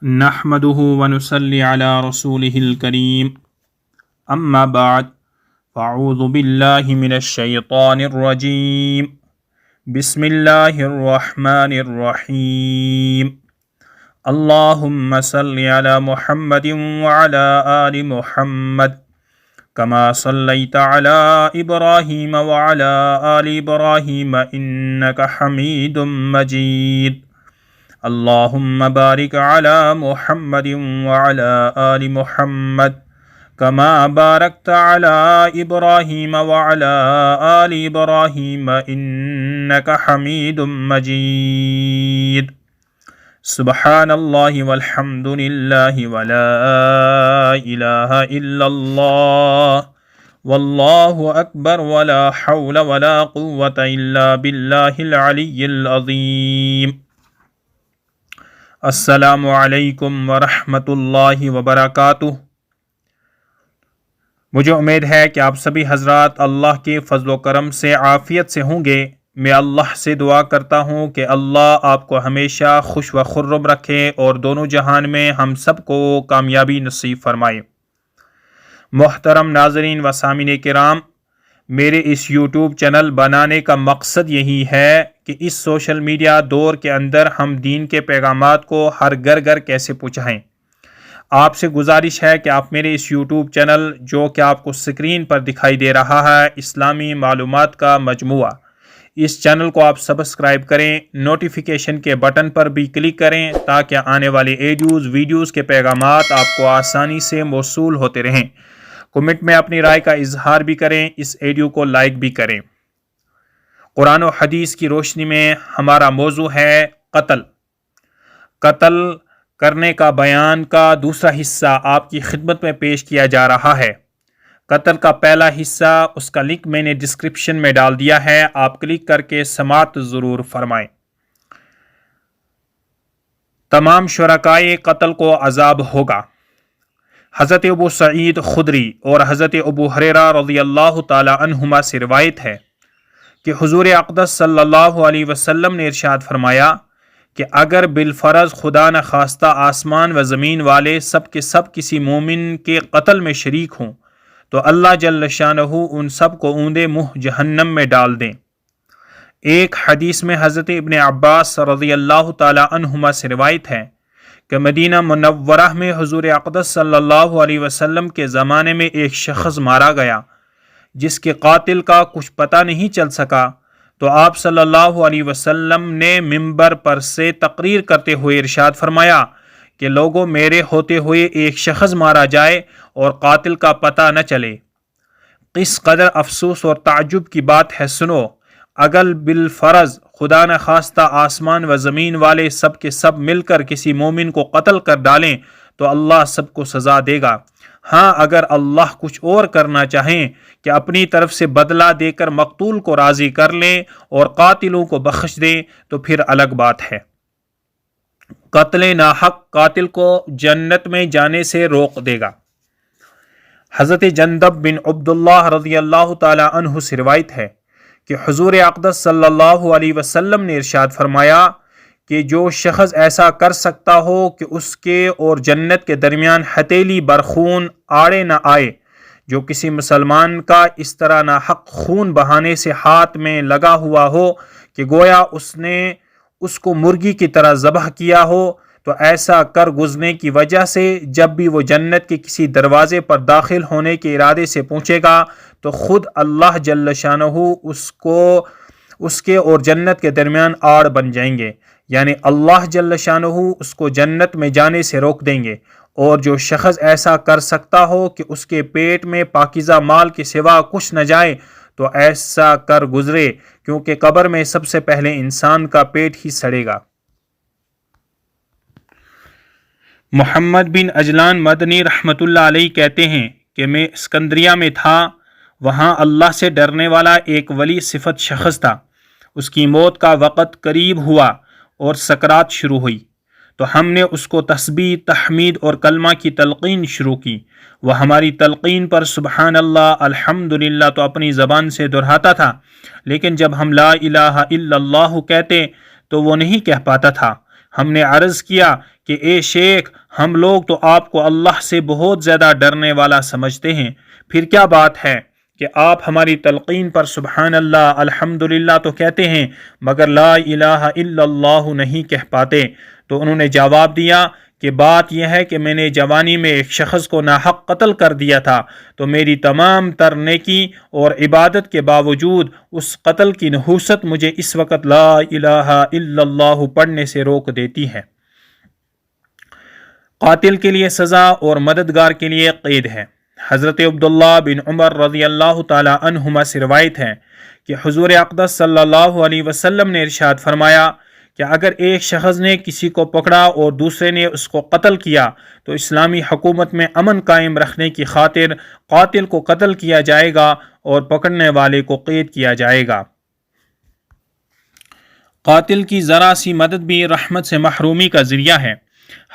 نحمده ونصلي على رسوله الكريم اما بعد فاعوذ بالله من الشيطان الرجيم بسم الله الرحمن الرحيم اللهم صل على محمد وعلى آل محمد كما صليت على إبراهيم وعلى آل إبراهيم إنك حميد مجيد اللهم بارك على محمد وعلى آل محمد كما باركت على إبراهيم وعلى آل إبراهيم إنك حميد مجيد سبحان الله والحمد لله ولا إله إلا الله والله أكبر ولا حول ولا قوة إلا بالله العلي العظيم السلام علیکم ورحمۃ اللہ وبرکاتہ۔ مجھے امید ہے کہ آپ سبھی حضرات اللہ کے فضل و کرم سے عافیت سے ہوں گے۔ میں اللہ سے دعا کرتا ہوں کہ اللہ آپ کو ہمیشہ خوش و خرم رکھے اور دونوں جہان میں ہم سب کو کامیابی نصیب فرمائے۔ محترم ناظرین و سامعین کرام، میرے اس یوٹیوب چینل بنانے کا مقصد یہی ہے کہ اس سوشل میڈیا دور کے اندر ہم دین کے پیغامات کو ہر گھر کیسے پہنچائیں۔ آپ سے گزارش ہے کہ آپ میرے اس یوٹیوب چینل جو کہ آپ کو سکرین پر دکھائی دے رہا ہے، اسلامی معلومات کا مجموعہ، اس چینل کو آپ سبسکرائب کریں، نوٹیفیکیشن کے بٹن پر بھی کلک کریں تاکہ آنے والے ویڈیوز کے پیغامات آپ کو آسانی سے موصول ہوتے رہیں۔ کمنٹ میں اپنی رائے کا اظہار بھی کریں، اس ویڈیو کو لائک بھی کریں۔ قرآن و حدیث کی روشنی میں ہمارا موضوع ہے قتل کرنے کا بیان کا دوسرا حصہ آپ کی خدمت میں پیش کیا جا رہا ہے۔ قتل کا پہلا حصہ، اس کا لنک میں نے ڈسکرپشن میں ڈال دیا ہے، آپ کلک کر کے سماعت ضرور فرمائیں۔ تمام شرکائے قتل کو عذاب ہوگا۔ حضرت ابو سعید خدری اور حضرت ابو ہریرہ رضی اللہ تعالی عنہما سے روایت ہے کہ حضور اقدس صلی اللہ علیہ وسلم نے ارشاد فرمایا کہ اگر بالفرض خدا نخواستہ آسمان و زمین والے سب کے سب کسی مومن کے قتل میں شریک ہوں تو اللہ جل شانہ ان سب کو اوندے منہ جہنم میں ڈال دیں۔ ایک حدیث میں حضرت ابن عباس رضی اللہ تعالی عنہما سے روایت ہے کہ مدینہ منورہ میں حضور اقدس صلی اللہ علیہ وسلم کے زمانے میں ایک شخص مارا گیا جس کے قاتل کا کچھ پتہ نہیں چل سکا، تو آپ صلی اللہ علیہ وسلم نے منبر پر سے تقریر کرتے ہوئے ارشاد فرمایا کہ لوگوں، میرے ہوتے ہوئے ایک شخص مارا جائے اور قاتل کا پتہ نہ چلے۔ کس قدر افسوس اور تعجب کی بات ہے، سنو، اگر بالفرض خدا نخواستہ آسمان و زمین والے سب کے سب مل کر کسی مومن کو قتل کر ڈالیں تو اللہ سب کو سزا دے گا۔ ہاں، اگر اللہ کچھ اور کرنا چاہیں کہ اپنی طرف سے بدلہ دے کر مقتول کو راضی کر لیں اور قاتلوں کو بخش دیں تو پھر الگ بات ہے۔ قتل ناحق قاتل کو جنت میں جانے سے روک دے گا۔ حضرت جندب بن عبداللہ رضی اللہ تعالی عنہ سے روایت ہے کہ حضور اقدس صلی اللہ علیہ وسلم نے ارشاد فرمایا کہ جو شخص ایسا کر سکتا ہو کہ اس کے اور جنت کے درمیان ہتھیلی برخون آڑے نہ آئے، جو کسی مسلمان کا اس طرح ناحق خون بہانے سے ہاتھ میں لگا ہوا ہو کہ گویا اس نے اس کو مرغی کی طرح ذبح کیا ہو، تو ایسا کر گزرنے کی وجہ سے جب بھی وہ جنت کے کسی دروازے پر داخل ہونے کے ارادے سے پہنچے گا تو خود اللہ جل شانہ اس کے اور جنت کے درمیان آڑ بن جائیں گے، یعنی اللہ جل شانہ اس کو جنت میں جانے سے روک دیں گے۔ اور جو شخص ایسا کر سکتا ہو کہ اس کے پیٹ میں پاکیزہ مال کے سوا کچھ نہ جائے تو ایسا کر گزرے، کیونکہ قبر میں سب سے پہلے انسان کا پیٹ ہی سڑے گا۔ محمد بن اجلان مدنی رحمۃ اللہ علیہ کہتے ہیں کہ میں اسکندریہ میں تھا، وہاں اللہ سے ڈرنے والا ایک ولی صفت شخص تھا۔ اس کی موت کا وقت قریب ہوا اور سکرات شروع ہوئی تو ہم نے اس کو تسبیح، تحمید اور کلمہ کی تلقین شروع کی۔ وہ ہماری تلقین پر سبحان اللہ، الحمدللہ تو اپنی زبان سے دہراتا تھا، لیکن جب ہم لا الہ الا اللہ کہتے تو وہ نہیں کہہ پاتا تھا۔ ہم نے عرض کیا کہ اے شیخ، ہم لوگ تو آپ کو اللہ سے بہت زیادہ ڈرنے والا سمجھتے ہیں، پھر کیا بات ہے کہ آپ ہماری تلقین پر سبحان اللہ الحمدللہ تو کہتے ہیں مگر لا الہ الا اللہ نہیں کہہ پاتے؟ تو انہوں نے جواب دیا کہ بات یہ ہے کہ میں نے جوانی میں ایک شخص کو ناحق قتل کر دیا تھا، تو میری تمام تر نیکی اور عبادت کے باوجود اس قتل کی نحوست مجھے اس وقت لا الہ الا اللہ پڑھنے سے روک دیتی ہے۔ قاتل کے لیے سزا اور مددگار کے لیے قید ہے۔ حضرت عبداللہ بن عمر رضی اللہ تعالی عنہما سے روایت ہے کہ حضور اقدس صلی اللہ علیہ وسلم نے ارشاد فرمایا کہ اگر ایک شخص نے کسی کو پکڑا اور دوسرے نے اس کو قتل کیا تو اسلامی حکومت میں امن قائم رکھنے کی خاطر قاتل کو قتل کیا جائے گا اور پکڑنے والے کو قید کیا جائے گا۔ قاتل کی ذرا سی مدد بھی رحمت سے محرومی کا ذریعہ ہے۔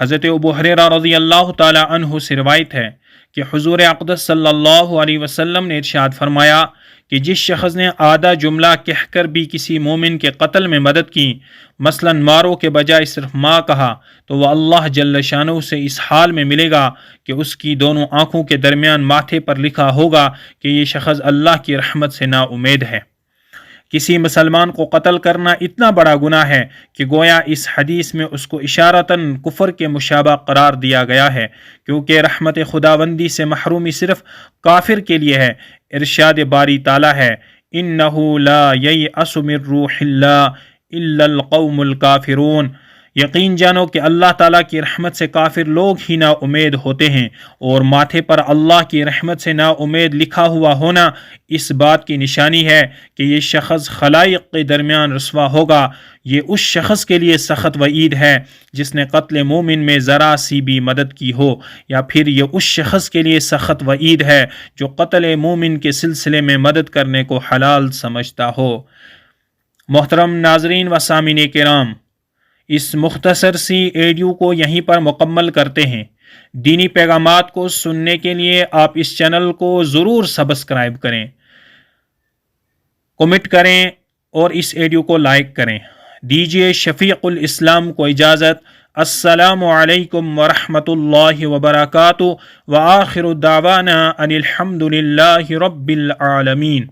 حضرت ابو ہریرہ رضی اللہ تعالی عنہ سے روایت ہے کہ حضور اقدس صلی اللہ علیہ وسلم نے ارشاد فرمایا کہ جس شخص نے آدھا جملہ کہہ کر بھی کسی مومن کے قتل میں مدد کی، مثلا مارو کے بجائے صرف ماں کہا، تو وہ اللہ جل شانہ سے اس حال میں ملے گا کہ اس کی دونوں آنکھوں کے درمیان ماتھے پر لکھا ہوگا کہ یہ شخص اللہ کی رحمت سے نا امید ہے۔ کسی مسلمان کو قتل کرنا اتنا بڑا گناہ ہے کہ گویا اس حدیث میں اس کو اشارتاً کفر کے مشابہ قرار دیا گیا ہے، کیونکہ رحمت خداوندی سے محرومی صرف کافر کے لیے ہے۔ ارشاد باری تعالیٰ ہے اِنَّهُ لَا يَيْأَسُ مِن رُّوحِ اللَّهِ إِلَّا الْقَوْمُ الْكَافِرُونَ، یقین جانو کہ اللہ تعالیٰ کی رحمت سے کافر لوگ ہی نا امید ہوتے ہیں، اور ماتھے پر اللہ کی رحمت سے نا امید لکھا ہوا ہونا اس بات کی نشانی ہے کہ یہ شخص خلائق کے درمیان رسوا ہوگا۔ یہ اس شخص کے لیے سخت وعید ہے جس نے قتل مومن میں ذرا سی بھی مدد کی ہو، یا پھر یہ اس شخص کے لیے سخت وعید ہے جو قتل مومن کے سلسلے میں مدد کرنے کو حلال سمجھتا ہو۔ محترم ناظرین و سامعین کرام، اس مختصر سی ایڈیو کو یہیں پر مکمل کرتے ہیں۔ دینی پیغامات کو سننے کے لیے آپ اس چینل کو ضرور سبسکرائب کریں، کمنٹ کریں اور اس ایڈیو کو لائک کریں۔ دیجیے شفیق الاسلام کو اجازت۔ السلام علیکم ورحمۃ اللہ وبرکاتہ، وآخر دعوانا ان الحمد للہ رب العالمین۔